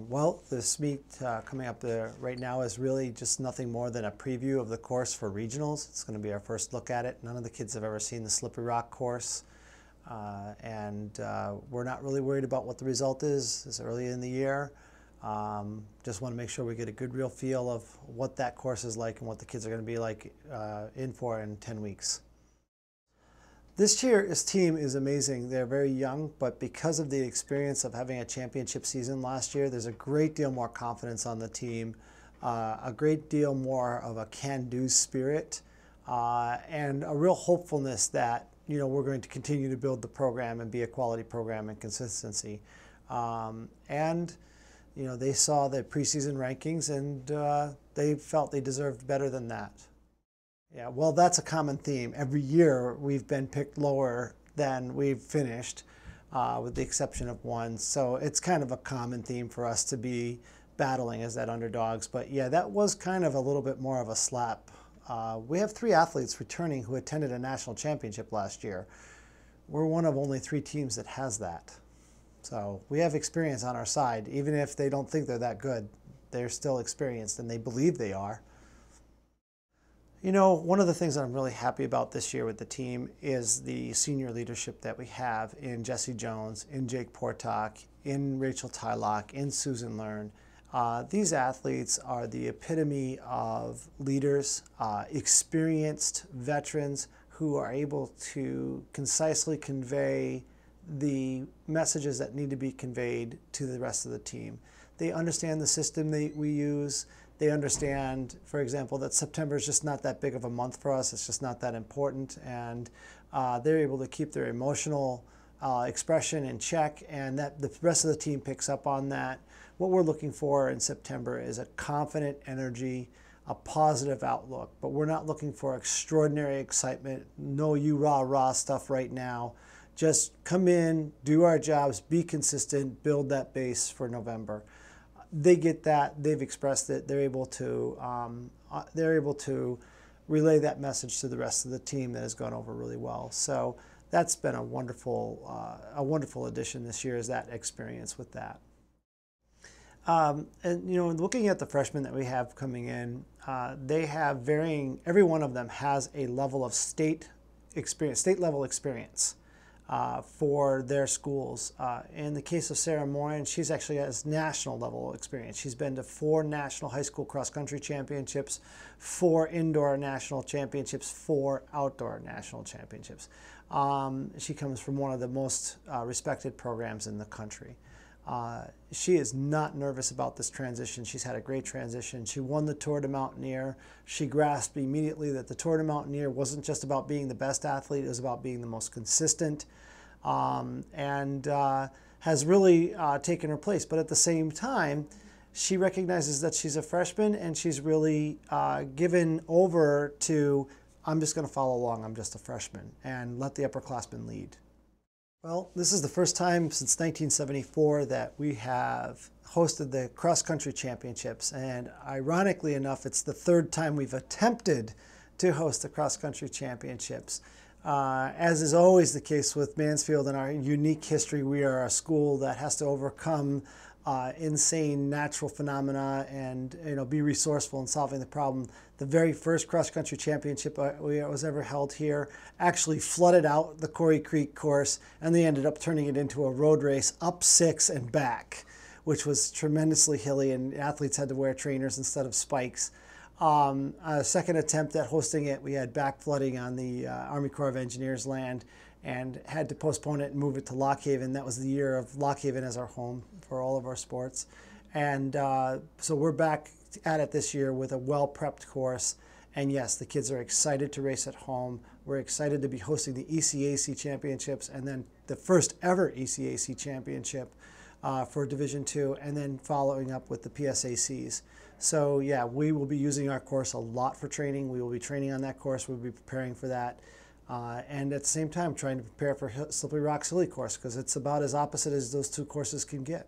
Well, this meet coming up there right now is really just nothing more than a preview of the course for regionals. It's going to be our first look at it. None of the kids have ever seen the Slippery Rock course, and we're not really worried about what the result is. It's early in the year. Just want to make sure we get a good real feel of what that course is like and what the kids are going to be like in 10 weeks. This year's team is amazing. They're very young, but because of the experience of having a championship season last year, there's a great deal more confidence on the team, a great deal more of a can-do spirit, and a real hopefulness that we're going to continue to build the program and be a quality program and consistency. They saw the preseason rankings and they felt they deserved better than that. Yeah, well, that's a common theme. Every year we've been picked lower than we've finished, with the exception of one. So it's kind of a common theme for us to be battling as that underdogs. But yeah, that was kind of a little bit more of a slap. We have 3 athletes returning who attended a national championship last year. We're one of only 3 teams that has that. So we have experience on our side. Even if they don't think they're that good, they're still experienced and they believe they are. One of the things that I'm really happy about this year with the team is the senior leadership that we have in Jesse Jones, in Jake Portok, in Rachel Tylock, in Susan Learn. These athletes are the epitome of leaders, experienced veterans who are able to concisely convey the messages that need to be conveyed to the rest of the team. They understand the system we use. They understand, for example, that September is just not that big of a month for us. It's just not that important. And they're able to keep their emotional expression in check, and that the rest of the team picks up on that. What we're looking for in September is a confident energy, a positive outlook. But we're not looking for extraordinary excitement, no you rah-rah stuff right now. Just come in, do our jobs, be consistent, build that base for November. They get that. They've expressed it. They're able to relay that message to the rest of the team that has gone over really well. So that's been a wonderful addition this year, is that experience with that. Looking at the freshmen that we have coming in, they have varying. Every one of them has a level of state level experience. For their schools. In the case of Sarah Moran, she's actually has national level experience. She's been to 4 national high school cross-country championships, 4 indoor national championships, 4 outdoor national championships. She comes from one of the most respected programs in the country. She is not nervous about this transition. She's had a great transition. She won the Tour de Mountaineer. She grasped immediately that the Tour de Mountaineer wasn't just about being the best athlete, it was about being the most consistent, and has really taken her place. But at the same time, she recognizes that she's a freshman and she's really given over to, I'm just going to follow along, I'm just a freshman, and let the upperclassmen lead. Well, this is the first time since 1974 that we have hosted the cross-country championships, and ironically enough, it's the 3rd time we've attempted to host the cross-country championships. As is always the case with Mansfield and our unique history, we are a school that has to overcome insane natural phenomena and be resourceful in solving the problem. The very first cross-country championship was ever held here actually flooded out the Corey Creek course, and they ended up turning it into a road race up 6 and back, which was tremendously hilly, and athletes had to wear trainers instead of spikes. A second attempt at hosting it, we had back flooding on the Army Corps of Engineers land and had to postpone it and move it to Lock Haven. That was the year of Lock Haven as our home for all of our sports. And so we're back at it this year with a well-prepped course. And yes, the kids are excited to race at home. We're excited to be hosting the ECAC championships and then the first ever ECAC championship for Division II, and then following up with the PSACs. So yeah, we will be using our course a lot for training. We will be training on that course. We'll be preparing for that. And at the same time trying to prepare for Slippery Rock Silly course, because it's about as opposite as those 2 courses can get.